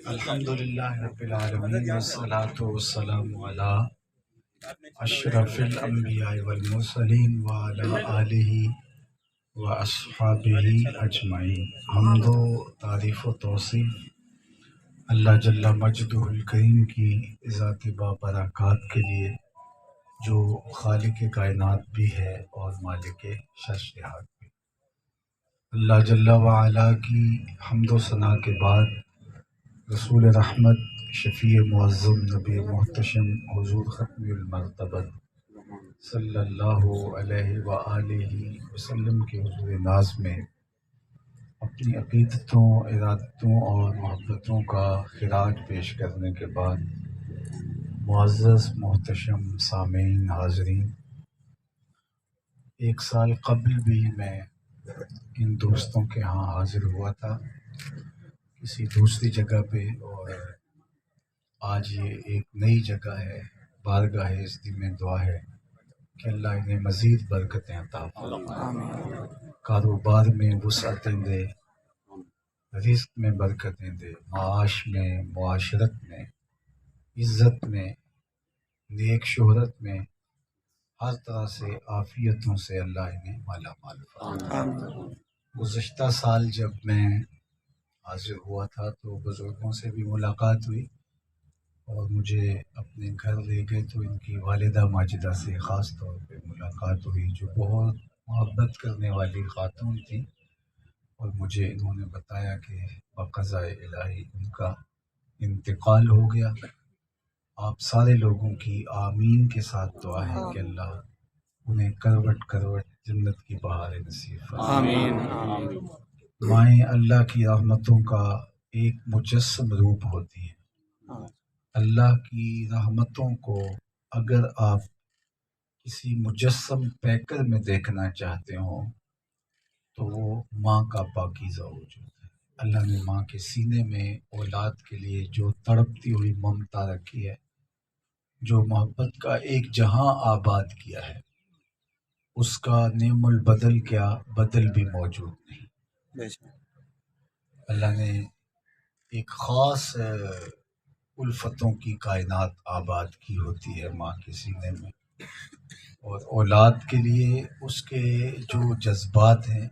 الحمدللہ رب العالمین والصلاة والسلام علی اشرف الانبیاء والمرسلین وعلی آلہ واصحابہ اجمعین۔ حمد و تعریف و توصیف اللہ جل مجدہ الکریم کی ذات بابرکات کے لیے، جو خالق کائنات بھی ہے اور مالک شرشہات بھی۔ اللہ جل وعلا کی حمد و ثنا کے بعد رسول رحمت، شفیع معظم، نبی محتشم حضور ختم المرتبت صلی اللہ علیہ وآلہ وسلم کے حضور ناز میں اپنی عقیدتوں، ارادتوں اور محبتوں کا خراج پیش کرنے کے بعد، معزز محتشم سامعین، حاضرین، ایک سال قبل بھی میں ان دوستوں کے ہاں حاضر ہوا تھا کسی دوسری جگہ پہ، اور آج یہ ایک نئی جگہ ہے، بارگاہ عزتی میں دعا ہے کہ اللہ انہیں مزید برکتیں عطا فرمائے، کاروبار میں وسعتیں دے، رزق میں برکتیں دے، معاش میں، معاشرت میں، عزت میں، نیک شہرت میں، ہر طرح سے عافیتوں سے اللہ انہیں مالا مال فرمائے۔ گزشتہ سال جب میں حاضر ہوا تھا تو بزرگوں سے بھی ملاقات ہوئی اور مجھے اپنے گھر لے گئے تو ان کی والدہ ماجدہ سے خاص طور پہ ملاقات ہوئی، جو بہت محبت کرنے والی خاتون تھی، اور مجھے انہوں نے بتایا کہ بقضاء الہی ان کا انتقال ہو گیا۔ آپ سارے لوگوں کی آمین کے ساتھ دعا ہے کہ اللہ انہیں کروٹ کروٹ جنت کی بہاریں نصیب فرمائے۔ آمین۔ مائیں اللہ کی رحمتوں کا ایک مجسم روپ ہوتی ہے۔ اللہ کی رحمتوں کو اگر آپ کسی مجسم پیکر میں دیکھنا چاہتے ہوں تو وہ ماں کا پاکیزہ وجود ہے۔ اللہ نے ماں کے سینے میں اولاد کے لیے جو تڑپتی ہوئی ممتا رکھی ہے، جو محبت کا ایک جہاں آباد کیا ہے، اس کا نعم البدل کیا بدل بھی موجود نہیں۔ اللہ نے ایک خاص الفتوں کی کائنات آباد کی ہوتی ہے ماں کے سینے میں، اور اولاد کے لیے اس کے جو جذبات ہیں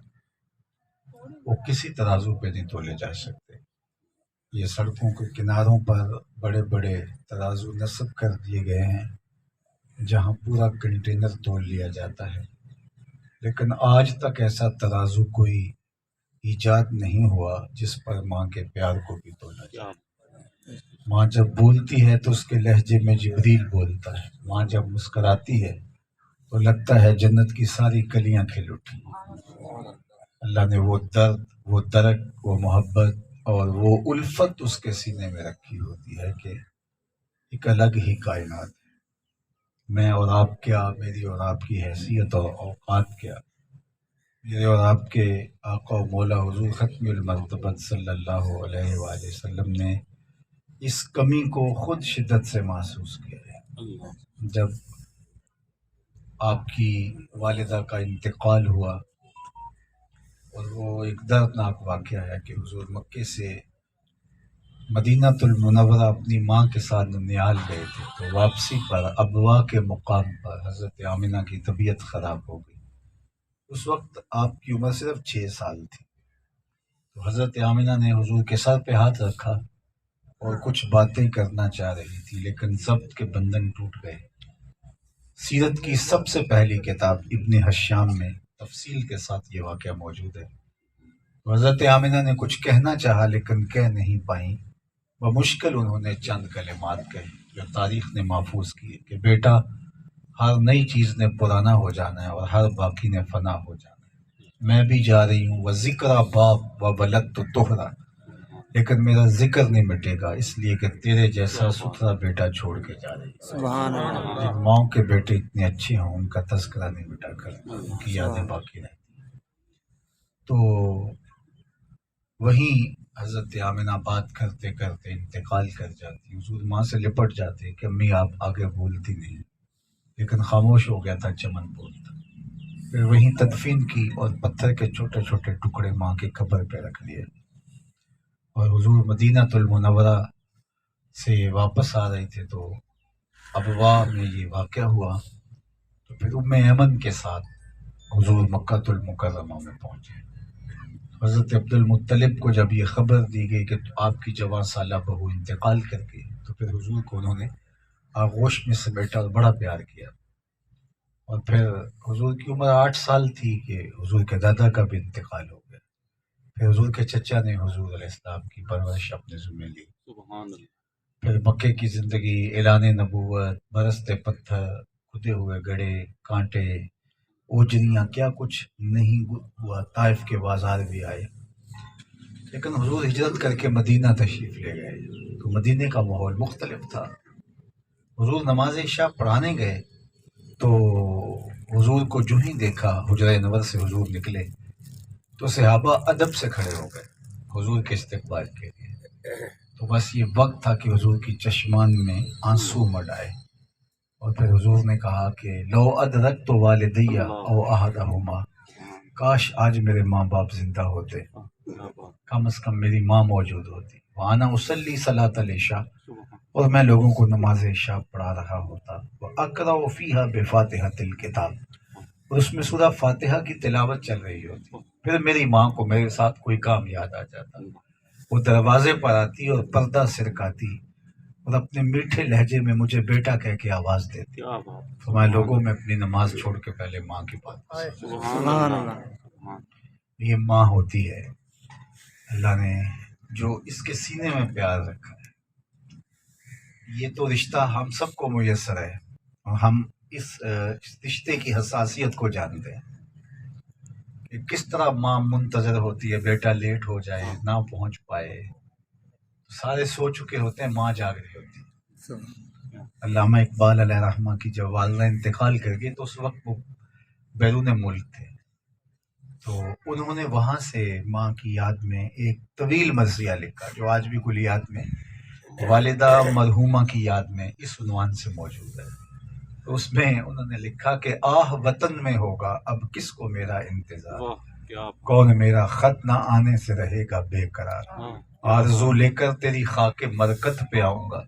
وہ کسی ترازو پہ نہیں تولے جا سکتے۔ یہ سڑکوں کے کناروں پر بڑے بڑے ترازو نصب کر دیے گئے ہیں جہاں پورا کنٹینر تول لیا جاتا ہے، لیکن آج تک ایسا ترازو کوئی ایجاد نہیں ہوا جس پر ماں کے پیار کو بھی تولا جائے۔ ماں جب بولتی ہے تو اس کے لہجے میں جبریل بولتا ہے، ماں جب مسکراتی ہے تو لگتا ہے جنت کی ساری کلیاں کھل اٹھی۔ اللہ نے وہ درد، وہ درک، وہ محبت اور وہ الفت اس کے سینے میں رکھی ہوتی ہے کہ ایک الگ ہی کائنات ہے۔ میں اور آپ کیا، میری اور آپ کی حیثیت اور اوقات کیا، میرے اور آپ کے آقا و مولا حضور ختم المرتبت صلی اللہ علیہ وآلہ وسلم نے اس کمی کو خود شدت سے محسوس کیا ہے۔ جب آپ کی والدہ کا انتقال ہوا، اور وہ ایک دردناک واقعہ ہے کہ حضور مکے سے مدینہ المنورہ اپنی ماں کے ساتھ ننیال گئے تھے، تو واپسی پر ابوا کے مقام پر حضرت آمنہ کی طبیعت خراب ہو گئی۔ اس وقت آپ کی عمر صرف 6 سال تھی، تو حضرت آمنہ نے حضور کے سر پہ ہاتھ رکھا اور کچھ باتیں کرنا چاہ رہی تھی، لیکن ضبط کے بندھن ٹوٹ گئے۔ سیرت کی سب سے پہلی کتاب ابن حشام میں تفصیل کے ساتھ یہ واقعہ موجود ہے۔ حضرت آمنہ نے کچھ کہنا چاہا لیکن کہہ نہیں پائیں، بمشکل انہوں نے چند کلمات کہی جو تاریخ نے محفوظ کیے کہ بیٹا، ہر نئی چیز نے پرانا ہو جانا ہے اور ہر باقی نے فنا ہو جانا ہے۔ میں بھی جا رہی ہوں، وہ ذکر باپ و ولد تو توہرا، لیکن میرا ذکر نہیں مٹے گا، اس لیے کہ تیرے جیسا ستھرا بیٹا چھوڑ کے جا رہی ہے۔ سبحان اللہ۔ جن ماؤں کے بیٹے اتنے اچھے ہوں ان کا تذکرہ نہیں مٹا کرتا، ان کی یادیں باقی رہتی۔ تو وہیں حضرت آمنہ بات کرتے کرتے انتقال کر جاتی، حضور ماں سے لپٹ جاتے کہ امی آپ آگے بولتی نہیں، لیکن خاموش ہو گیا تھا چمن بولتا۔ پھر وہیں تدفین کی اور پتھر کے چھوٹے چھوٹے ٹکڑے ماں کی قبر پہ رکھ دیے. اور حضور مدینہ المنورہ سے واپس آ رہے تھے تو ابواء میں یہ واقعہ ہوا. تو پھر ام ایمن کے ساتھ حضور مکہ المکرمہ میں پہنچے. حضرت عبد المطلب کو جب یہ خبر دی گئی کہ آپ کی جوان سالہ بہو انتقال کر گئی تو پھر حضور کو انہوں نے آغوش میں سمیٹا اور بڑا پیار کیا. اور پھر حضور کی عمر 8 سال تھی کہ حضور کے دادا کا بھی انتقال ہو گیا. پھر حضور کے چچا نے حضور علیہ السلام کی پرورش اپنے ذمہ لی. سبحان اللہ. پھر مکے کی زندگی، اعلان نبوت، برستے پتھر، کھدے ہوئے گڑھے، کانٹے، اوجریاں، کیا کچھ نہیں ہوا. طائف کے بازار بھی آئے، لیکن حضور ہجرت کر کے مدینہ تشریف لے گئے تو مدینے کا ماحول مختلف تھا. حضور نماز عشاء پڑھانے گئے تو حضور کو جو ہی دیکھا حجرہ انور سے حضور نکلے تو صحابہ ادب سے کھڑے ہو گئے حضور کے استقبال کے لیے. تو بس یہ وقت تھا کہ حضور کی چشمان میں آنسو مڈ آئے. اور پھر حضور نے کہا کہ لو ادرکت والدیہ او احدہما، کاش آج میرے ماں باپ زندہ ہوتے، کم از کم میری ماں موجود ہوتی. وانا اصلی صلاۃ العشاء، اور میں لوگوں کو نماز عشاء پڑھا رہا ہوتا. واقرأ فیہا بفاتحۃ الکتاب، اور اس میں سورہ فاتحہ کی تلاوت چل رہی ہوتی. پھر میری ماں کو میرے ساتھ کوئی کام یاد آ جاتا. وہ دروازے پر آتی اور پردہ سرکاتی اور اپنے میٹھے لہجے میں مجھے بیٹا کہہ کے آواز دیتی. تو میں لوگوں میں اپنی نماز چھوڑ کے پہلے ماں کی بات. سبحان اللہ. یہ ماں ہوتی ہے، اللہ نے جو اس کے سینے میں پیار رکھا ہے. یہ تو رشتہ ہم سب کو میسر ہے اور ہم اس رشتے کی حساسیت کو جانتے ہیں کہ کس طرح ماں منتظر ہوتی ہے بیٹا لیٹ ہو جائے، نہ پہنچ پائے. سارے سو چکے ہوتے ہیں، ماں جاگ رہی ہوتی ہے. علامہ اقبال علیہ رحمہ کی جب والدہ انتقال کر گئی تو اس وقت وہ بیرون ملک تھے. تو انہوں نے وہاں سے ماں کی یاد میں ایک طویل مرثیہ لکھا جو آج بھی کلیات میں والدہ مرحومہ کی یاد میں اس عنوان سے موجود ہے. تو اس میں انہوں نے لکھا کہ آہ وطن میں ہوگا اب کس کو میرا انتظار، کون میرا خط نہ آنے سے رہے گا بے قرار. آرزو لے کر تیری خاک مرکت پہ آؤں گا،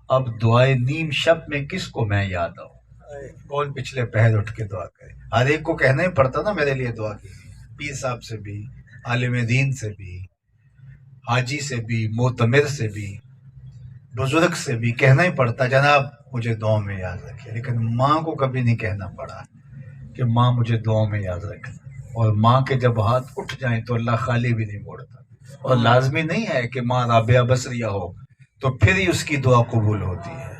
اب دعائے نیم شب میں کس کو میں یاد آؤں. کون پچھلے پہر اٹھ کے دعا کرے. ہر ایک کو کہنا ہی پڑتا نا میرے لیے دعا کی. پیر صاحب سے بھی، عالم دین سے بھی، حاجی سے بھی، معتمر سے بھی، بزرگ سے بھی کہنا ہی پڑتا جناب مجھے دعاؤں میں یاد رکھے. لیکن ماں کو کبھی نہیں کہنا پڑا کہ ماں مجھے دعاؤں میں یاد رکھے. اور ماں کے جب ہاتھ اٹھ جائیں تو اللہ خالی بھی نہیں موڑتا. اور لازمی نہیں ہے کہ ماں رابعہ بصریہ ہو تو پھر ہی اس کی دعا قبول ہوتی ہے.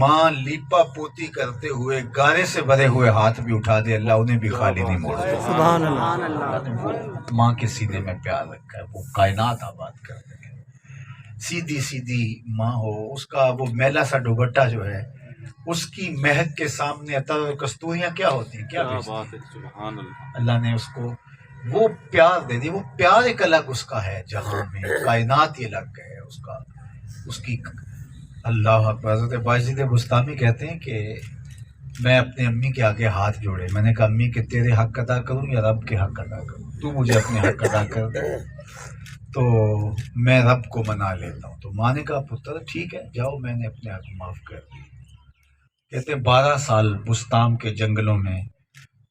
ماں لیپا پوتی کرتے ہوئے گارے سے بھرے ہوئے ہاتھ بھی اٹھا دے اللہ انہیں بھی خالی نہیں موڑتا. سبحان اللہ. ماں کے سینے میں پیار رکھا ہے، وہ کائنات آباد کر دے. سیدھی سیدھی ماں ہو، اس کا وہ میلا سا دوپٹہ جو ہے اس کی مہک کے سامنے عطر و کستوریاں کیا ہوتی ہیں، کیا بات ہے. سبحان اللہ. اللہ نے اس کو وہ پیار دے دی. وہ پیار ایک الگ اس کا ہے، جہاں میں کائنات یہ الگ ہے اس کا، اس کی. اللہ اکبر. حضرت باجید بستامی کہتے ہیں کہ میں اپنے امی کے آگے ہاتھ جوڑے، میں نے کہا امی کہ تیرے حق ادا کروں یا رب کے حق ادا کروں، تو مجھے اپنے حق ادا کر دے تو میں رب کو منا لیتا ہوں. تو ماں نے کہا پتر ٹھیک ہے جاؤ، میں نے اپنے حق معاف کر دی. کہتے 12 سال بستام کے جنگلوں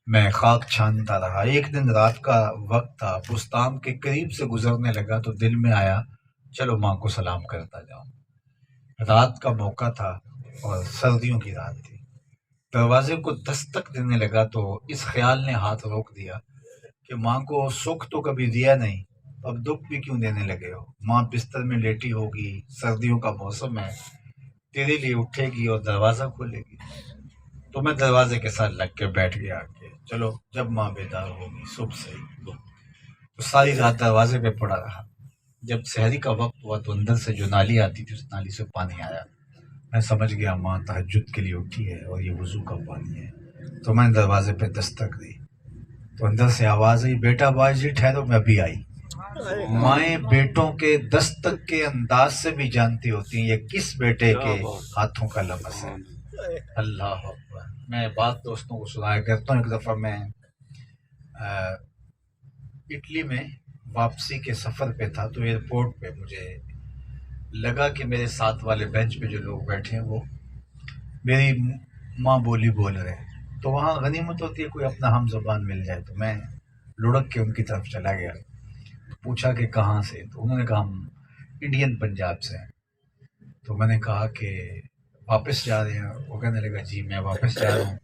میں خاک چھانتا رہا. ایک دن رات کا وقت تھا، بستام کے قریب سے گزرنے لگا تو دل میں آیا چلو ماں کو سلام کرتا جاؤں. رات کا موقع تھا اور سردیوں کی رات تھی. دروازے کو دستک دینے لگا تو اس خیال نے ہاتھ روک دیا کہ ماں کو سکھ تو کبھی دیا نہیں، اب دکھ بھی کیوں دینے لگے ہو. ماں بستر میں لیٹی ہوگی، سردیوں کا موسم ہے، تیرے لیے اٹھے گی اور دروازہ کھولے گی. تو میں دروازے کے ساتھ لگ کے بیٹھ گیا کہ چلو جب ماں بیدار ہوگی صبح سے. تو ساری رات دروازے پہ پڑا رہا. جب سحری کا وقت ہوا تو اندر سے جو نالی آتی تھی اس نالی سے پانی آیا. میں سمجھ گیا ماں تہجد کے لیے اٹھی ہے اور یہ وضو کا پانی ہے. تو میں نے دروازے پہ دستک دی تو اندر سے آواز آئی بیٹا باجی ٹھہرو، میں ابھی آئی. مائیں بیٹوں کے دستک کے انداز سے بھی جانتی ہوتی ہیں یہ کس بیٹے کے ہاتھوں کا لمس ہے. اللہ اکبر. میں بات دوستوں کو سنایا کرتا ہوں. ایک دفعہ میں اٹلی میں واپسی کے سفر پہ تھا، تو ایئرپورٹ پہ مجھے لگا کہ میرے ساتھ والے بینچ پہ جو لوگ بیٹھے ہیں وہ میری ماں بولی بول رہے ہیں. تو وہاں غنیمت ہوتی ہے کوئی اپنا ہم زبان مل جائے. تو میں لڑک کے ان کی طرف چلا گیا، پوچھا کہ کہاں سے. تو انہوں نے کہا ہم انڈین پنجاب سے ہیں. تو میں نے کہا کہ واپس جا رہے ہیں؟ وہ کہنے لگا جی میں واپس جا رہا ہوں.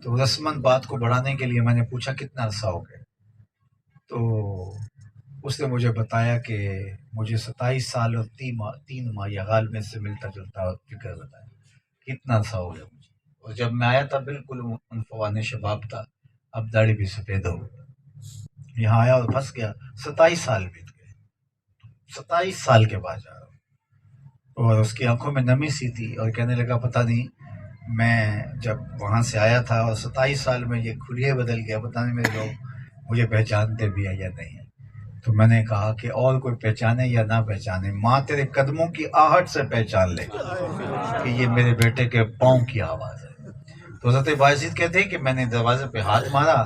تو رسماً بات کو بڑھانے کے لیے میں نے پوچھا کتنا عرصہ ہو گیا. تو اس نے مجھے بتایا کہ مجھے 27 سال اور 3 ماہ یا غالب سے ملتا جلتا فکر بتایا کتنا عرصہ ہو گیا مجھے. اور جب میں آیا تھا بالکل عنفوان شباب تھا، اب داڑھی بھی سفید ہو گئی. یہاں آیا اور پھنس گیا. 27 سال بیت گئے. 27 سال کے بعد جا رہا ہوں. اور اس کی آنکھوں میں نمی سی تھی اور کہنے لگا پتہ نہیں میں جب وہاں سے آیا تھا اور 27 سال میں یہ کھلیے بدل گیا، پتہ نہیں میرے لوگ مجھے پہچانتے بھی ہیں یا نہیں. تو میں نے کہا کہ اور کوئی پہچانے یا نہ پہچانے، ماں تیرے قدموں کی آہٹ سے پہچان لے کہ یہ میرے بیٹے کے پاؤں کی آواز ہے. تو حضرت باعزید کہتے ہیں کہ میں نے دروازے پہ ہاتھ مارا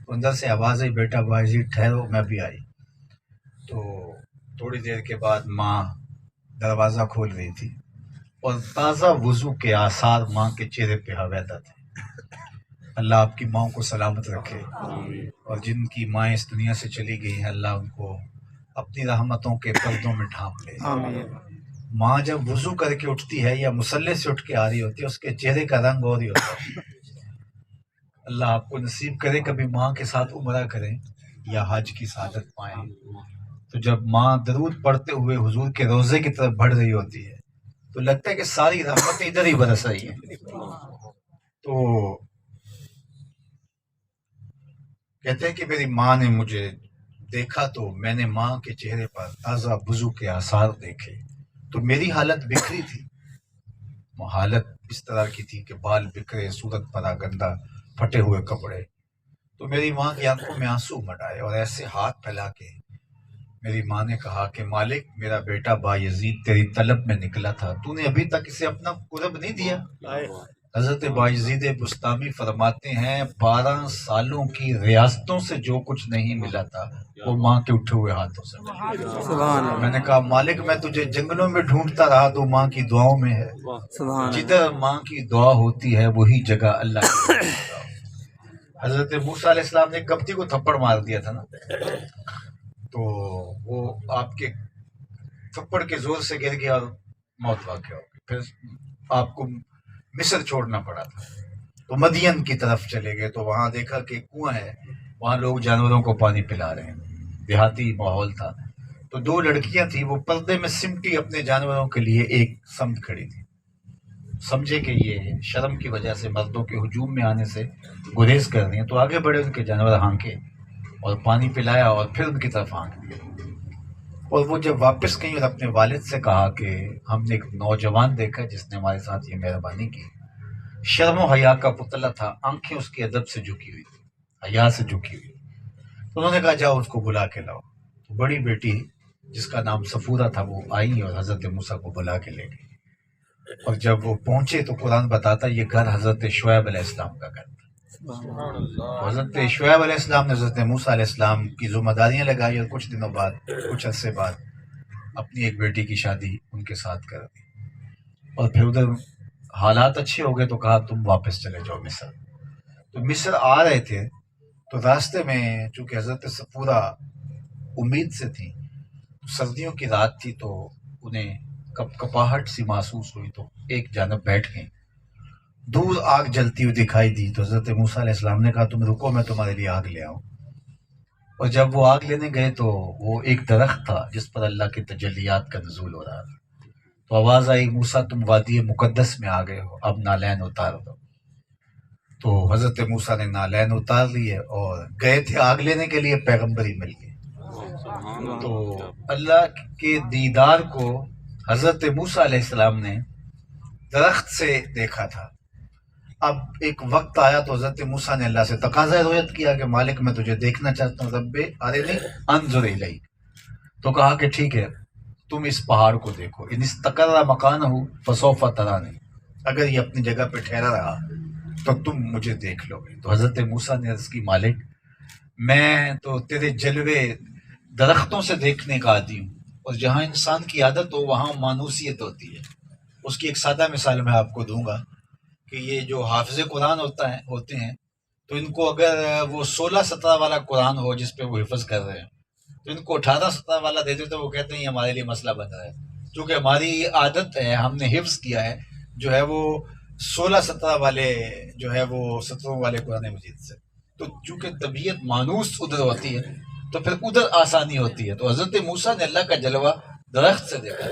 تو اندر سے آواز آئی بیٹا باعزید ٹھہرو. میں بھی آئی. تو تھوڑی دیر کے بعد ماں دروازہ کھول رہی تھی اور تازہ وضو کے آثار ماں کے چہرے پہ حویدہ تھے. اللہ آپ کی ماں کو سلامت رکھے، اور جن کی مائیں اس دنیا سے چلی گئی ہیں اللہ ان کو اپنی رحمتوں کے پردوں میں ڈھانپ لے. ماں جب وضو کر کے اٹھتی ہے یا مصلے سے اٹھ کے آ رہی ہوتی ہے اس کے چہرے کا رنگ اور ہی ہوتا ہے. اللہ آپ کو نصیب کرے کبھی ماں کے ساتھ عمرہ کریں یا حج کی سعادت پائیں. تو جب ماں درود پڑھتے ہوئے حضور کے روضے کی طرف بڑھ رہی ہوتی ہے تو لگتا ہے کہ ساری رحمتیں ادھر ہی برس رہی ہیں. تو کہتے ہیں کہ میری ماں نے مجھے دیکھا تو میں نے ماں کے چہرے پر تازہ وضو کے آثار دیکھے. تو میری حالت بکھری تھی. حالت اس طرح کی تھی کہ بال بکھرے، صورت پر گندہ، پھٹے ہوئے کپڑے. تو میری ماں کی آنکھوں میں آنسو مڈائے اور ایسے ہاتھ پھیلا کے میری ماں نے کہا کہ مالک میرا بیٹا بایزید تیری طلب میں نکلا تھا، تو نے ابھی تک اسے اپنا قرب نہیں دیا. حضرت بایزید بستامی فرماتے ہیں 12 سالوں کی ریاستوں سے جو کچھ نہیں ملا تھا وہ ماں کے اٹھے ہوئے ہاتھوں سے ملا. میں نے کہا مالک میں تجھے جنگلوں میں ڈھونڈتا رہا تو ماں کی دعاؤں میں ہے. جدھر ماں کی دعا ہوتی ہے وہی جگہ اللہ کی. حضرت موسیٰ علیہ السلام نے کبتی کو تھپڑ مار دیا تھا نا، تو وہ آپ کے تھپڑ کے زور سے گر گیا اور موت واقع ہو گئی. پھر آپ کو مصر چھوڑنا پڑا تھا. تو مدین کی طرف چلے گئے تو وہاں دیکھا کہ کنواں ہے، وہاں لوگ جانوروں کو پانی پلا رہے ہیں. دیہاتی ماحول تھا. تو 2 لڑکیاں تھیں وہ پردے میں سمٹی اپنے جانوروں کے لیے ایک سمت کھڑی تھی. سمجھے کہ یہ شرم کی وجہ سے مردوں کے ہجوم میں آنے سے گریز کر رہی ہیں تو آگے بڑھے، ان کے جانور ہانکے اور پانی پلایا اور پھر ان کی طرف ہانک دیا. اور وہ جب واپس گئی اور اپنے والد سے کہا کہ ہم نے ایک نوجوان دیکھا جس نے ہمارے ساتھ یہ مہربانی کی. شرم و حیا کا پتلا تھا، آنکھیں اس کی ادب سے جھکی ہوئی تھی، حیا سے جھکی ہوئی. تو انہوں نے کہا جاؤ اس کو بلا کے لاؤ. تو بڑی بیٹی جس کا نام صفورہ تھا وہ آئی اور حضرت موسیٰ کو بلا کے لے گئی. اور جب وہ پہنچے تو قرآن بتاتا یہ گھر حضرت شعیب علیہ السلام کا گھر تھا. تو حضرت شعیب علیہ السلام نے حضرت موسیٰ علیہ السلام کی ذمہ داریاں لگائی اور کچھ دنوں بعد، کچھ عرصے بعد اپنی ایک بیٹی کی شادی ان کے ساتھ کر دی. اور پھر ادھر حالات اچھے ہو گئے تو کہا تم واپس چلے جاؤ مصر. تو مصر آ رہے تھے تو راستے میں چونکہ حضرت صفورہ امید سے تھی، سردیوں کی رات تھی تو انہیں کپاہٹ سی محسوس ہوئی تو ایک جانب بیٹھ گئیں. دور آگ جلتی ہوئی دکھائی دی تو حضرت موسیٰ علیہ السلام نے کہا تم رکو میں تمہارے لیے آگ لے آؤں. اور جب وہ آگ لینے گئے تو وہ ایک درخت تھا جس پر اللہ کے تجلیات کا نزول ہو رہا تھا. تو آواز آئی موسیٰ تم وادی مقدس میں آ گئے ہو، اب نالین اتار دو. تو حضرت موسیٰ نے نالین اتار لیے اور گئے تھے آگ لینے کے لیے، پیغمبری مل گئی. تو اللہ کے دیدار کو حضرت موسیٰ علیہ السلام نے درخت سے دیکھا تھا. اب ایک وقت آیا تو حضرت موسیٰ نے اللہ سے تقاضۂ رؤیت کیا کہ مالک میں تجھے دیکھنا چاہتا ہوں، رب ارنی انظر الیک. تو کہا کہ ٹھیک ہے تم اس پہاڑ کو دیکھو، ان استقر مکانہ فسوف ترانی. اگر یہ اپنی جگہ پہ ٹھہرا رہا تو تم مجھے دیکھ لو گے۔ تو حضرت موسیٰ نے عرض کی مالک میں تو تیرے جلوے درختوں سے دیکھنے کا عادی ہوں، اور جہاں انسان کی عادت ہو وہاں مانوسیت ہوتی ہے۔ اس کی ایک سادہ مثال میں آپ کو دوں گا کہ یہ جو حافظ قرآن ہوتے ہیں تو ان کو اگر وہ 16-17 والا قرآن ہو جس پہ وہ حفظ کر رہے ہیں تو ان کو 18-17 والا دیتے تو وہ کہتے ہیں یہ ہمارے لیے مسئلہ بن رہا ہے، کیونکہ ہماری عادت ہے، ہم نے حفظ کیا ہے جو ہے وہ 16-17 والے جو ہے وہ 17 والے قرآن مجید سے، تو چونکہ طبیعت مانوس ادھر ہوتی ہے تو پھر ادھر آسانی ہوتی ہے۔ تو حضرت موسیٰ نے اللہ کا جلوہ درخت سے دیکھا،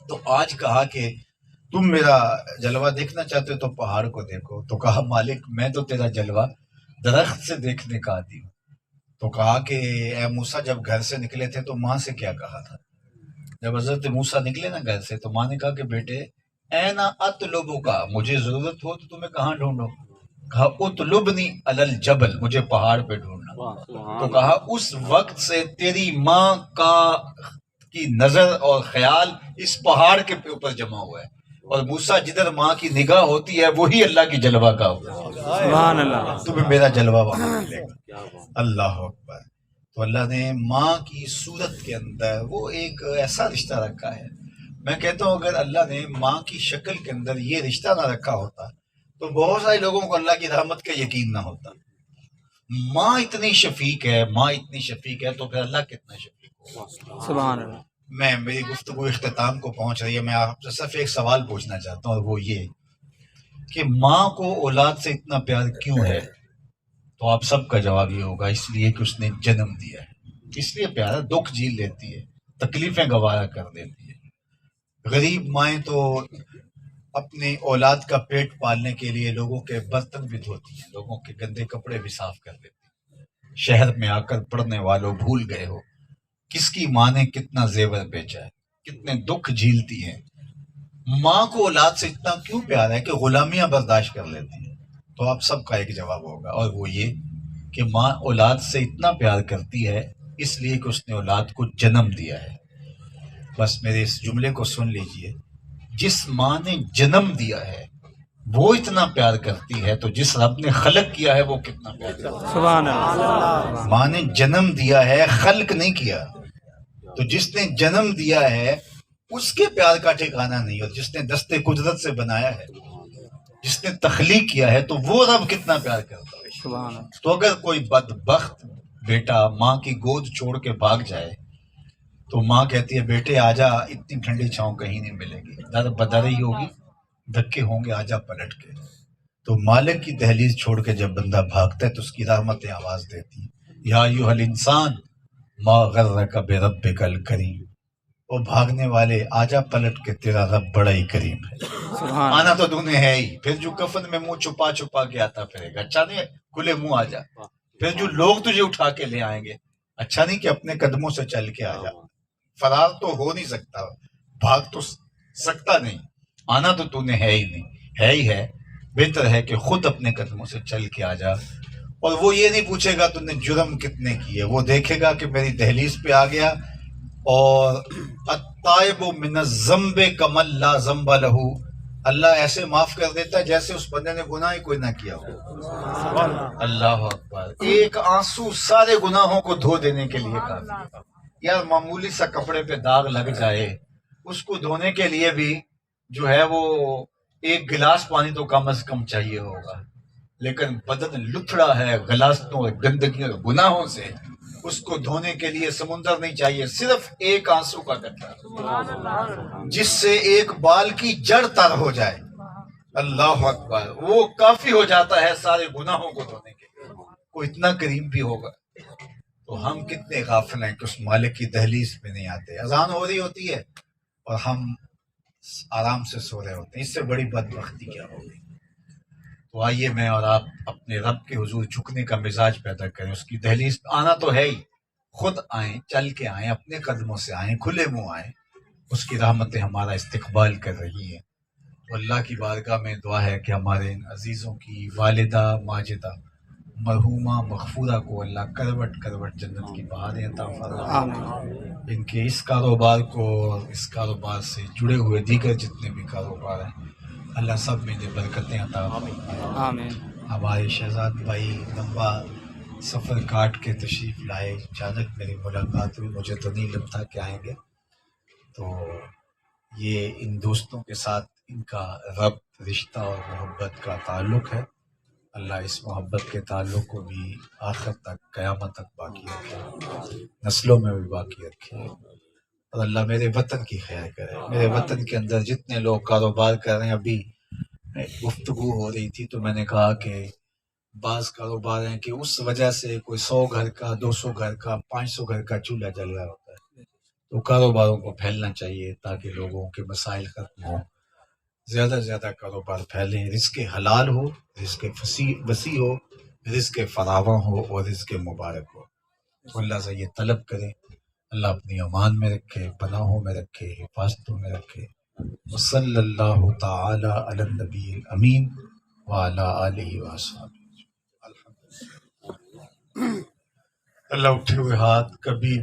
تو آج کہا کہ تم میرا جلوہ دیکھنا چاہتے ہو تو پہاڑ کو دیکھو، تو کہا مالک میں تو تیرا جلوہ درخت سے دیکھنے کا عادی ہوں۔ تو کہا کہ اے موسیٰ جب گھر سے نکلے تھے تو ماں سے کیا کہا تھا؟ جب حضرت موسیٰ نکلے نا گھر سے تو ماں نے کہا کہ بیٹے اینا اطلبو کا، مجھے ضرورت ہو تو تمہیں کہاں ڈھونڈو؟ کہا اطلبنی علی الجبل، مجھے پہاڑ پہ ڈھونڈنا۔ تو کہا اس وقت سے تیری ماں کی نظر اور خیال اس پہاڑ کے اوپر جمع ہوا ہے، اور موسیٰ جدھر ماں کی نگاہ ہوتی ہے وہی اللہ کی جلوہ کا ہوتا ہے۔ سبحان اللہ، تمہیں میرا جلوہ وہاں ملے گا۔ اللہ اکبر۔ تو اللہ نے ماں کی صورت کے اندر وہ ایک ایسا رشتہ رکھا ہے، میں کہتا ہوں اگر اللہ نے ماں کی شکل کے اندر یہ رشتہ نہ رکھا ہوتا تو بہت سارے لوگوں کو اللہ کی رحمت کا یقین نہ ہوتا۔ ماں اتنی شفیق ہے، ماں اتنی شفیق ہے تو پھر اللہ کتنا شفیق ہوگا۔ سبحان اللہ۔ میری گفتگو اختتام کو پہنچ رہی ہے، میں آپ سے صرف ایک سوال پوچھنا چاہتا ہوں، اور وہ یہ کہ ماں کو اولاد سے اتنا پیار کیوں ہے؟ تو آپ سب کا جواب یہ ہوگا اس لیے کہ اس نے جنم دیا ہے، اس لیے پیار ہے، دکھ جھیل لیتی ہے، تکلیفیں گوارا کر دیتی ہے۔ غریب مائیں تو اپنے اولاد کا پیٹ پالنے کے لیے لوگوں کے برتن بھی دھوتی ہیں، لوگوں کے گندے کپڑے بھی صاف کر دیتی ہیں۔ شہر میں آ کر پڑھنے والوں بھول گئے ہو کس کی ماں نے کتنا زیور بیچا ہے، کتنے دکھ جھیلتی ہے۔ ماں کو اولاد سے اتنا کیوں پیار ہے کہ غلامیاں برداشت کر لیتی ہیں؟ تو آپ سب کا ایک جواب ہوگا، اور وہ یہ کہ ماں اولاد سے اتنا پیار کرتی ہے اس لیے کہ اس نے اولاد کو جنم دیا ہے۔ بس میرے اس جملے کو سن لیجئے، جس ماں نے جنم دیا ہے وہ اتنا پیار کرتی ہے تو جس رب نے خلق کیا ہے وہ کتنا پیار کرتا ہے۔ سبحان اللہ۔ ماں نے جنم دیا ہے، خلق نہیں کیا، تو جس نے جنم دیا ہے اس کے پیار کا ٹھکانہ نہیں، اور جس نے دستے قدرت سے بنایا ہے، جس نے تخلیق کیا ہے، تو وہ رب کتنا پیار کرتا ہے۔ سبحان اللہ۔ تو اگر کوئی بدبخت بیٹا ماں کی گود چھوڑ کے بھاگ جائے تو ماں کہتی ہے بیٹے آجا، اتنی ٹھنڈی چھاؤں کہیں نہیں ملے گی، در بدر ہی ہوگی، دھکے ہوں گے، آجا پلٹ کے۔ تو مالک کی دہلیز چھوڑ کے جب بندہ بھاگتا ہے تو اس کی رحمتیں آواز دیتی ہیں، یا ایھا الانسان ما غرک بربک الکریم، وہ بھاگنے والے آجا پلٹ کے، تیرا رب بڑا ہی کریم ہے۔ سبحان آنا تو تو نے ہے ہی، پھر جو کفن میں منہ چھپا چھپا کے آتا پھرے گا، اچھا نہیں ہے کھلے منہ آ جا۔ پھر جو لوگ تجھے اٹھا کے لے آئیں گے، اچھا نہیں کہ اپنے قدموں سے چل کے آ جا۔ فرار تو ہو نہیں سکتا، بھاگ تو سکتا نہیں، آنا تو نے ہے ہی نہیں، ہے ہی ہے، بہتر ہے کہ خود اپنے قدموں سے چل کے آ جا۔ اور وہ یہ نہیں پوچھے گا تو نے جرم کتنے کیے، وہ دیکھے گا کہ میری دہلیز پہ آ گیا، اور التائب من الذنب کمن لا ذنب لہ، اللہ ایسے معاف کر دیتا ہے جیسے اس بندے نے گناہ ہی کوئی نہ کیا ہو۔ اللہ اکبر۔ ایک آنسو سارے گناہوں کو دھو دینے کے لیے کافی ہے۔ یار معمولی سا کپڑے پہ داغ لگ جائے، اس کو دھونے کے لیے بھی جو ہے وہ ایک گلاس پانی تو کم از کم چاہیے ہوگا، لیکن بدن لتھڑا ہے غلاظتوں اور گندگیوں اور گناہوں سے، اس کو دھونے کے لیے سمندر نہیں چاہیے، صرف ایک آنسو کا قطرہ جس سے ایک بال کی جڑ تر ہو جائے، اللہ اکبر، وہ کافی ہو جاتا ہے سارے گناہوں کو دھونے کے لیے۔ کوئی اتنا کریم بھی ہوگا؟ تو ہم کتنے غافل ہیں کہ اس مالک کی دہلیز پہ نہیں آتے۔ اذان ہو رہی ہوتی ہے اور ہم آرام سے سو رہے ہوتے ہیں، اس سے بڑی بدبختی کیا ہوگی؟ تو آئیے میں اور آپ اپنے رب کے حضور جھکنے کا مزاج پیدا کریں، اس کی دہلیز آنا تو ہے ہی، خود آئیں، چل کے آئیں، اپنے قدموں سے آئیں، کھلے منہ آئیں، اس کی رحمتیں ہمارا استقبال کر رہی ہیں۔ تو اللہ کی بارگاہ میں دعا ہے کہ ہمارے ان عزیزوں کی والدہ ماجدہ مرحومہ مغفورہ کو اللہ کروٹ کروٹ جنت کی بہاریں عطا فرمائے۔ ان کے اس کاروبار کو، اس کاروبار سے جڑے ہوئے دیگر جتنے بھی کاروبار ہیں، اللہ سب میں برکتیں عطا فرمائے۔ آمین۔ ہمارے شہزاد بھائی لمبا سفر کاٹ کے تشریف لائے، اچانک میری ملاقات ہوئی، مجھے تو نہیں لگتا کہ آئیں گے، تو یہ ان دوستوں کے ساتھ ان کا ربط، رشتہ اور محبت کا تعلق ہے۔ اللہ اس محبت کے تعلق کو بھی آخر تک، قیامت تک باقی رکھے، نسلوں میں بھی باقی رکھے، اور اللہ میرے وطن کی خیر کرے۔ میرے وطن کے اندر جتنے لوگ کاروبار کر رہے ہیں، ابھی گفتگو ہو رہی تھی تو میں نے کہا کہ بعض کاروبار ہیں کہ اس وجہ سے کوئی 100 گھر کا، 200 گھر کا، 500 گھر کا چولہا جل رہا ہوتا ہے، تو کاروباروں کو پھیلنا چاہیے تاکہ لوگوں کے مسائل ختم ہوں، زیادہ سے زیادہ کاروبار پھیلیں، رزق حلال ہو، رزق وسیع ہو، رزق فراواں ہو اور رزق مبارک ہو۔ تو اللہ سے یہ طلب کریں، اللہ اپنی امان میں رکھے، پناہوں میں رکھے، حفاظتوں میں رکھے۔ وصلی اللہ تعالی علی النبی الامین وعلی آلہ وصحبہ۔ اللہ اٹھے ہوئے ہاتھ کبھی